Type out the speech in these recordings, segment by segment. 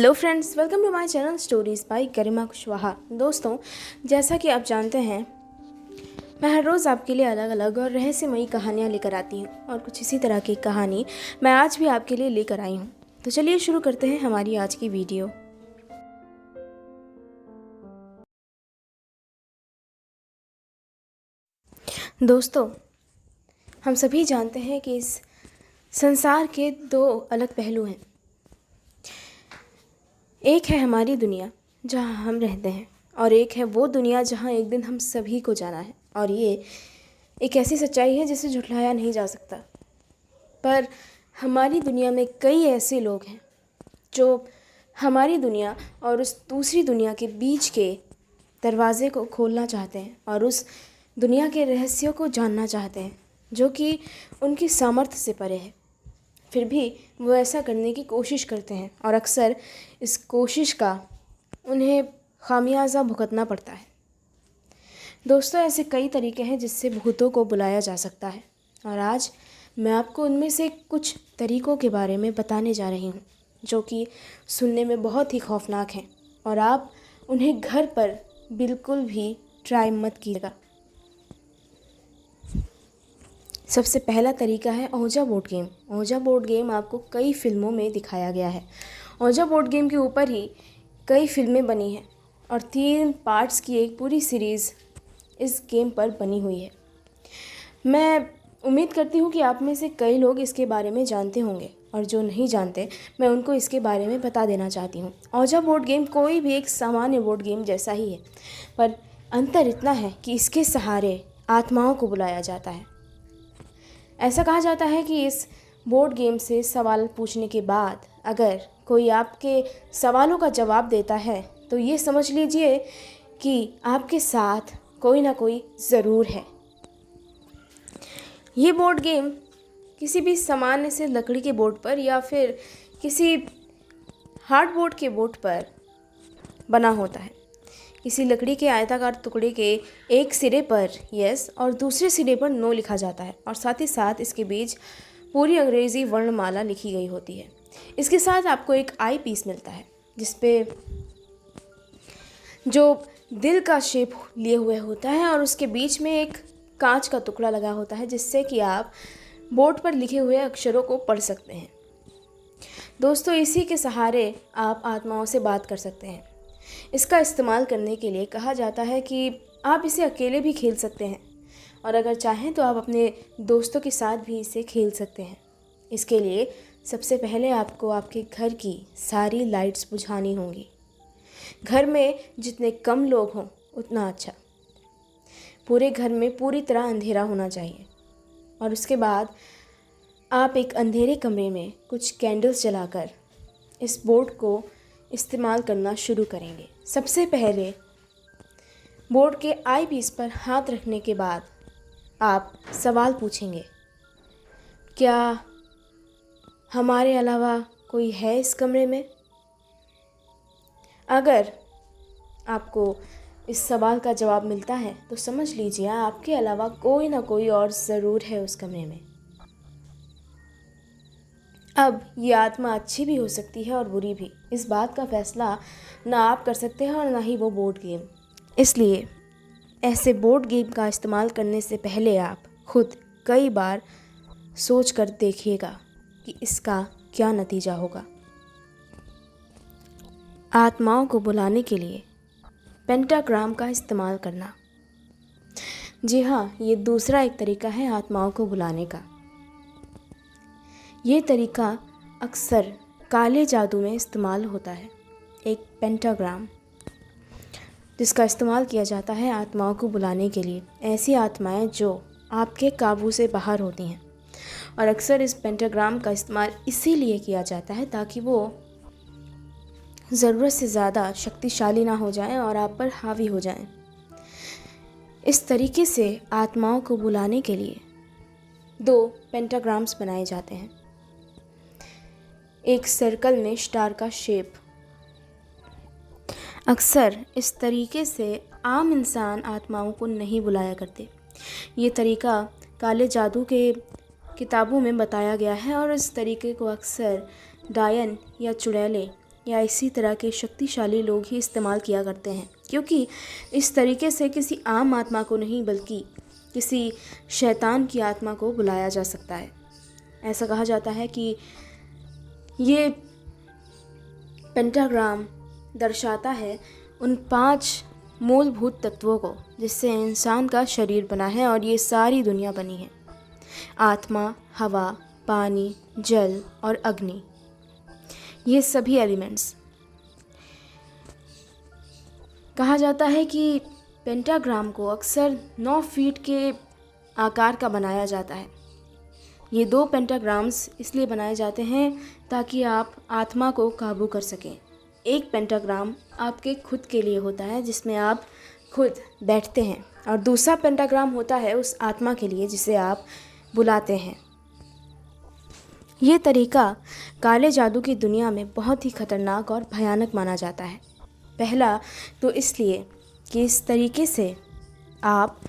Hello friends, welcome to my channel stories by Garima Kushwaha. दोस्तों, जैसा कि आप जानते हैं, मैं हर रोज़ आपके लिए अलग अलग और रहस्यमयी कहानियाँ लेकर आती हूँ और कुछ इसी तरह की कहानी मैं आज भी आपके लिए लेकर आई हूँ। तो चलिए शुरू करते हैं हमारी आज की वीडियो। दोस्तों, हम सभी जानते हैं कि इस संसार के दो अलग पहलू हैं। एक है हमारी दुनिया जहाँ हम रहते हैं और एक है वो दुनिया जहाँ एक दिन हम सभी को जाना है। और ये एक ऐसी सच्चाई है जिसे झुठलाया नहीं जा सकता। पर हमारी दुनिया में कई ऐसे लोग हैं जो हमारी दुनिया और उस दूसरी दुनिया के बीच के दरवाज़े को खोलना चाहते हैं और उस दुनिया के रहस्यों को जानना चाहते हैं जो कि उनकी सामर्थ्य से परे है। फिर भी वो ऐसा करने की कोशिश करते हैं और अक्सर इस कोशिश का उन्हें खामियाजा भुगतना पड़ता है। दोस्तों, ऐसे कई तरीके हैं जिससे भूतों को बुलाया जा सकता है और आज मैं आपको उनमें से कुछ तरीकों के बारे में बताने जा रही हूँ जो कि सुनने में बहुत ही खौफनाक हैं और आप उन्हें घर पर बिल्कुल भी ट्राई मत कीजिएगा। सबसे पहला तरीका है ओजा बोर्ड गेम। ओजा बोर्ड गेम आपको कई फिल्मों में दिखाया गया है। ओजा बोर्ड गेम के ऊपर ही कई फिल्में बनी हैं और 3 पार्ट्स की एक पूरी सीरीज़ इस गेम पर बनी हुई है। मैं उम्मीद करती हूँ कि आप में से कई लोग इसके बारे में जानते होंगे और जो नहीं जानते मैं उनको इसके बारे में बता देना चाहती हूँ। ओजा बोर्ड गेम कोई भी एक सामान्य बोर्ड गेम जैसा ही है, पर अंतर इतना है कि इसके सहारे आत्माओं को बुलाया जाता है। ऐसा कहा जाता है कि इस बोर्ड गेम से सवाल पूछने के बाद अगर कोई आपके सवालों का जवाब देता है तो ये समझ लीजिए कि आपके साथ कोई ना कोई ज़रूर है। ये बोर्ड गेम किसी भी सामान्य से लकड़ी के बोर्ड पर या फिर किसी हार्डबोर्ड के बोर्ड पर बना होता है। किसी लकड़ी के आयताकार टुकड़े के एक सिरे पर यस और दूसरे सिरे पर नो लिखा जाता है और साथ ही साथ इसके बीच पूरी अंग्रेज़ी वर्णमाला लिखी गई होती है। इसके साथ आपको एक आई पीस मिलता है जिस पे जो दिल का शेप लिए हुए होता है और उसके बीच में एक कांच का टुकड़ा लगा होता है जिससे कि आप बोर्ड पर लिखे हुए अक्षरों को पढ़ सकते हैं। दोस्तों, इसी के सहारे आप आत्माओं से बात कर सकते हैं। इसका इस्तेमाल करने के लिए कहा जाता है कि आप इसे अकेले भी खेल सकते हैं और अगर चाहें तो आप अपने दोस्तों के साथ भी इसे खेल सकते हैं। इसके लिए सबसे पहले आपको आपके घर की सारी लाइट्स बुझानी होंगी। घर में जितने कम लोग हों उतना अच्छा। पूरे घर में पूरी तरह अंधेरा होना चाहिए और उसके बाद आप एक अंधेरे कमरे में कुछ कैंडल्स जलाकर इस बोर्ड को इस्तेमाल करना शुरू करेंगे। सबसे पहले बोर्ड के आई पीस पर हाथ रखने के बाद आप सवाल पूछेंगे, क्या हमारे अलावा कोई है इस कमरे में? अगर आपको इस सवाल का जवाब मिलता है तो समझ लीजिए आपके अलावा कोई ना कोई और ज़रूर है उस कमरे में। अब ये आत्मा अच्छी भी हो सकती है और बुरी भी। इस बात का फैसला ना आप कर सकते हैं और ना ही वो बोर्ड गेम। इसलिए ऐसे बोर्ड गेम का इस्तेमाल करने से पहले आप खुद कई बार सोच कर देखिएगा कि इसका क्या नतीजा होगा। आत्माओं को बुलाने के लिए पेंटाग्राम का इस्तेमाल करना। जी हाँ, ये दूसरा एक तरीका है आत्माओं को बुलाने का। ये तरीका अक्सर काले जादू में इस्तेमाल होता है। एक पेंटाग्राम जिसका इस्तेमाल किया जाता है आत्माओं को बुलाने के लिए। ऐसी आत्माएं जो आपके काबू से बाहर होती हैं और अक्सर इस पेंटाग्राम का इस्तेमाल इसीलिए किया जाता है ताकि वो ज़रूरत से ज़्यादा शक्तिशाली ना हो जाएं और आप पर हावी हो जाएं। इस तरीके से आत्माओं को बुलाने के लिए 2 पेंटाग्राम्स बनाए जाते हैं। एक सर्कल में स्टार का शेप। अक्सर इस तरीके से आम इंसान आत्माओं को नहीं बुलाया करते। ये तरीका काले जादू के किताबों में बताया गया है और इस तरीके को अक्सर डायन या चुड़ैलें या इसी तरह के शक्तिशाली लोग ही इस्तेमाल किया करते हैं, क्योंकि इस तरीके से किसी आम आत्मा को नहीं बल्कि किसी शैतान की आत्मा को बुलाया जा सकता है। ऐसा कहा जाता है कि ये पेंटाग्राम दर्शाता है उन 5 मूलभूत तत्वों को जिससे इंसान का शरीर बना है और ये सारी दुनिया बनी है। आत्मा, हवा, पानी, जल और अग्नि, ये सभी एलिमेंट्स। कहा जाता है कि पेंटाग्राम को अक्सर 9 फीट के आकार का बनाया जाता है। ये 2 पेंटाग्राम्स इसलिए बनाए जाते हैं ताकि आप आत्मा को काबू कर सकें। एक पेंटाग्राम आपके खुद के लिए होता है जिसमें आप खुद बैठते हैं, और दूसरा पेंटाग्राम होता है उस आत्मा के लिए जिसे आप बुलाते हैं। ये तरीका काले जादू की दुनिया में बहुत ही खतरनाक और भयानक माना जाता है। पहला तो इसलिए कि इस तरीके से आप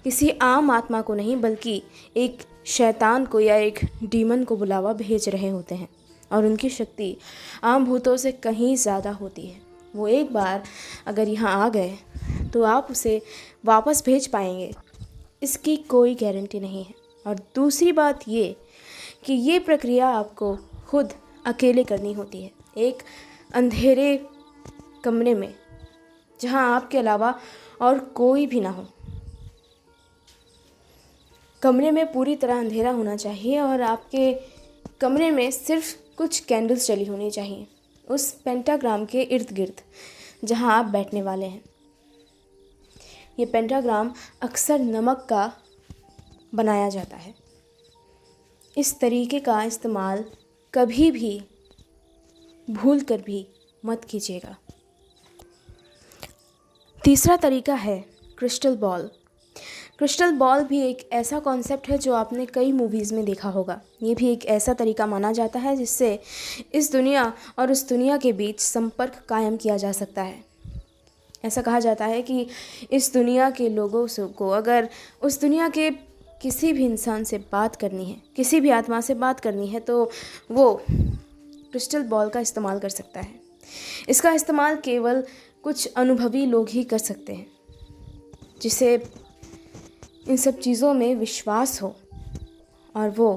किसी आम आत्मा को नहीं बल्कि एक शैतान को या एक डीमन को बुलावा भेज रहे होते हैं, और उनकी शक्ति आम भूतों से कहीं ज़्यादा होती है। वो एक बार अगर यहाँ आ गए तो आप उसे वापस भेज पाएंगे, इसकी कोई गारंटी नहीं है। और दूसरी बात ये कि ये प्रक्रिया आपको खुद अकेले करनी होती है, एक अंधेरे कमरे में जहाँ आपके अलावा और कोई भी ना हो। कमरे में पूरी तरह अंधेरा होना चाहिए और आपके कमरे में सिर्फ कुछ कैंडल्स जली होनी चाहिए उस पेंटाग्राम के इर्द गिर्द जहाँ आप बैठने वाले हैं। ये पेंटाग्राम अक्सर नमक का बनाया जाता है। इस तरीके का इस्तेमाल कभी भी भूल कर भी मत कीजिएगा। तीसरा तरीका है क्रिस्टल बॉल। क्रिस्टल बॉल भी एक ऐसा कॉन्सेप्ट है जो आपने कई मूवीज़ में देखा होगा। ये भी एक ऐसा तरीका माना जाता है जिससे इस दुनिया और उस दुनिया के बीच संपर्क कायम किया जा सकता है। ऐसा कहा जाता है कि इस दुनिया के लोगों को अगर उस दुनिया के किसी भी इंसान से बात करनी है, किसी भी आत्मा से बात करनी है, तो वो क्रिस्टल बॉल का इस्तेमाल कर सकता है। इसका इस्तेमाल केवल कुछ अनुभवी लोग ही कर सकते हैं, जिसे इन सब चीज़ों में विश्वास हो और वो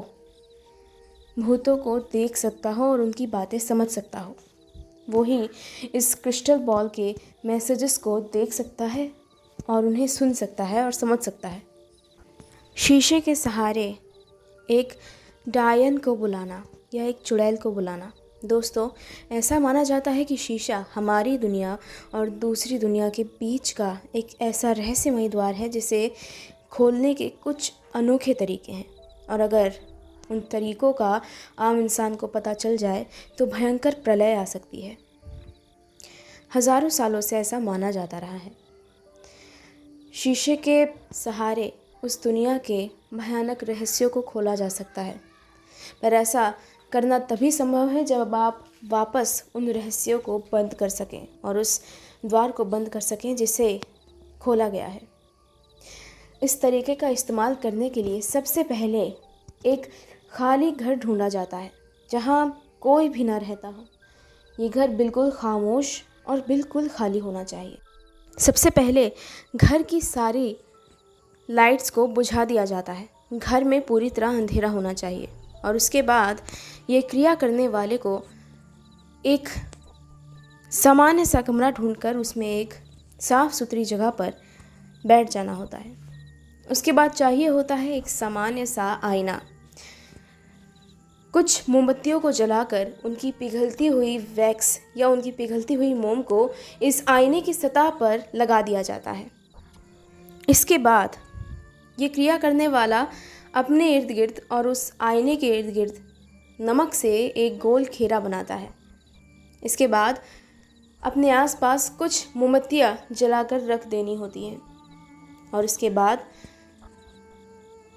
भूतों को देख सकता हो और उनकी बातें समझ सकता हो। वो ही इस क्रिस्टल बॉल के मैसेजेस को देख सकता है और उन्हें सुन सकता है और समझ सकता है। शीशे के सहारे एक डायन को बुलाना या एक चुड़ैल को बुलाना। दोस्तों, ऐसा माना जाता है कि शीशा हमारी दुनिया और दूसरी दुनिया के बीच का एक ऐसा रहस्यमय द्वार है जिसे खोलने के कुछ अनोखे तरीके हैं, और अगर उन तरीक़ों का आम इंसान को पता चल जाए तो भयंकर प्रलय आ सकती है। हज़ारों सालों से ऐसा माना जाता रहा है। शीशे के सहारे उस दुनिया के भयानक रहस्यों को खोला जा सकता है, पर ऐसा करना तभी संभव है जब आप वापस उन रहस्यों को बंद कर सकें और उस द्वार को बंद कर सकें जिसे खोला गया है। इस तरीके का इस्तेमाल करने के लिए सबसे पहले एक खाली घर ढूंढा जाता है जहां कोई भी ना रहता हो। ये घर बिल्कुल खामोश और बिल्कुल खाली होना चाहिए। सबसे पहले घर की सारी लाइट्स को बुझा दिया जाता है। घर में पूरी तरह अंधेरा होना चाहिए और उसके बाद ये क्रिया करने वाले को एक सामान्य सा कमरा ढूंढकर उसमें एक साफ़ सुथरी जगह पर बैठ जाना होता है। उसके बाद चाहिए होता है एक सामान्य सा आईना। कुछ मोमबत्तियों को जलाकर उनकी पिघलती हुई वैक्स या उनकी पिघलती हुई मोम को इस आईने की सतह पर लगा दिया जाता है। इसके बाद ये क्रिया करने वाला अपने इर्द गिर्द और उस आईने के इर्द गिर्द नमक से एक गोल घेरा बनाता है। इसके बाद अपने आसपास कुछ मोमबत्तियाँ जलाकर रख देनी होती हैं और इसके बाद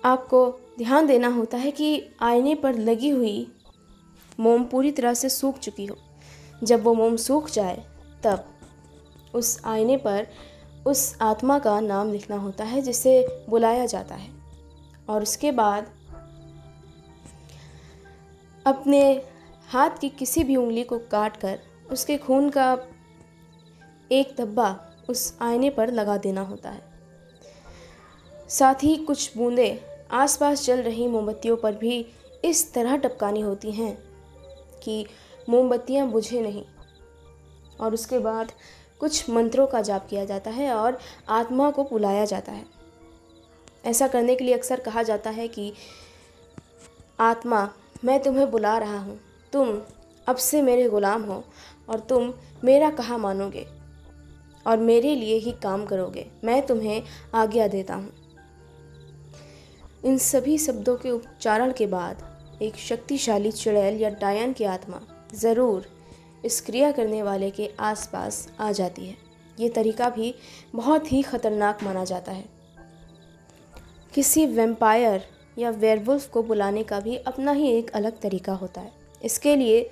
आपको ध्यान देना होता है कि आईने पर लगी हुई मोम पूरी तरह से सूख चुकी हो। जब वो मोम सूख जाए तब उस आईने पर उस आत्मा का नाम लिखना होता है जिसे बुलाया जाता है, और उसके बाद अपने हाथ की किसी भी उंगली को काट कर उसके खून का एक धब्बा उस आईने पर लगा देना होता है। साथ ही कुछ बूंदें आसपास जल रही मोमबत्तियों पर भी इस तरह टपकानी होती हैं कि मोमबत्तियां बुझे नहीं। और उसके बाद कुछ मंत्रों का जाप किया जाता है और आत्मा को बुलाया जाता है। ऐसा करने के लिए अक्सर कहा जाता है कि आत्मा, मैं तुम्हें बुला रहा हूँ, तुम अब से मेरे गुलाम हो और तुम मेरा कहा मानोगे और मेरे लिए ही काम करोगे। मैं तुम्हें आज्ञा देता हूँ। इन सभी शब्दों के उच्चारण के बाद एक शक्तिशाली चुड़ैल या डायन की आत्मा ज़रूर इस क्रिया करने वाले के आसपास आ जाती है। ये तरीका भी बहुत ही ख़तरनाक माना जाता है। किसी वैम्पायर या वेयरवुल्फ को बुलाने का भी अपना ही एक अलग तरीका होता है। इसके लिए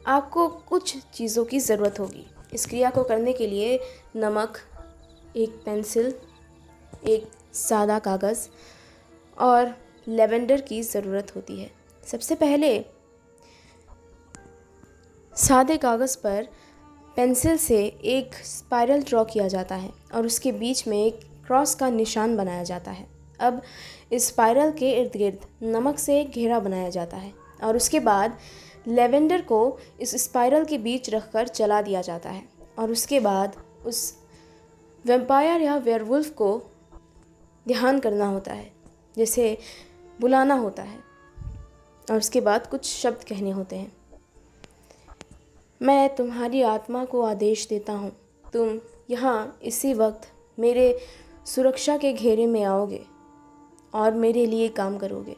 आपको कुछ चीज़ों की ज़रूरत होगी। इस क्रिया को करने के लिए नमक, एक पेंसिल, एक सादा कागज़ और लेवेंडर की ज़रूरत होती है। सबसे पहले सादे कागज़ पर पेंसिल से एक स्पाइरल ड्रॉ किया जाता है और उसके बीच में एक क्रॉस का निशान बनाया जाता है। अब इस स्पाइरल के इर्द गिर्द नमक से एक घेरा बनाया जाता है और उसके बाद लेवेंडर को इस स्पाइरल के बीच रखकर जला दिया जाता है। और उसके बाद उस वैम्पायर या वेयरवुल्फ को ध्यान करना होता है, जैसे बुलाना होता है और उसके बाद कुछ शब्द कहने होते हैं। मैं तुम्हारी आत्मा को आदेश देता हूँ, तुम यहाँ इसी वक्त मेरे सुरक्षा के घेरे में आओगे और मेरे लिए काम करोगे।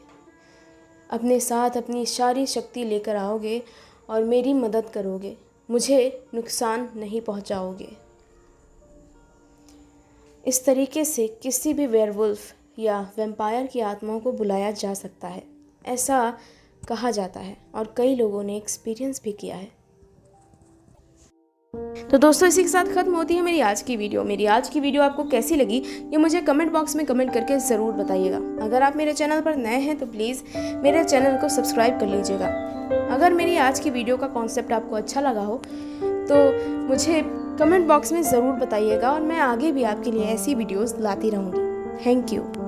अपने साथ अपनी सारी शक्ति लेकर आओगे और मेरी मदद करोगे, मुझे नुकसान नहीं पहुँचाओगे। इस तरीके से किसी भी वेयरवुल्फ या वैम्पायर की आत्माओं को बुलाया जा सकता है, ऐसा कहा जाता है और कई लोगों ने एक्सपीरियंस भी किया है। तो दोस्तों, इसी के साथ ख़त्म होती है मेरी आज की वीडियो। मेरी आज की वीडियो आपको कैसी लगी ये मुझे कमेंट बॉक्स में कमेंट करके ज़रूर बताइएगा। अगर आप मेरे चैनल पर नए हैं तो प्लीज़ मेरे चैनल को सब्सक्राइब कर लीजिएगा। अगर मेरी आज की वीडियो का कॉन्सेप्ट आपको अच्छा लगा हो तो मुझे कमेंट बॉक्स में ज़रूर बताइएगा और मैं आगे भी आपके लिए ऐसी वीडियोज़ लाती रहूँगी। Thank you.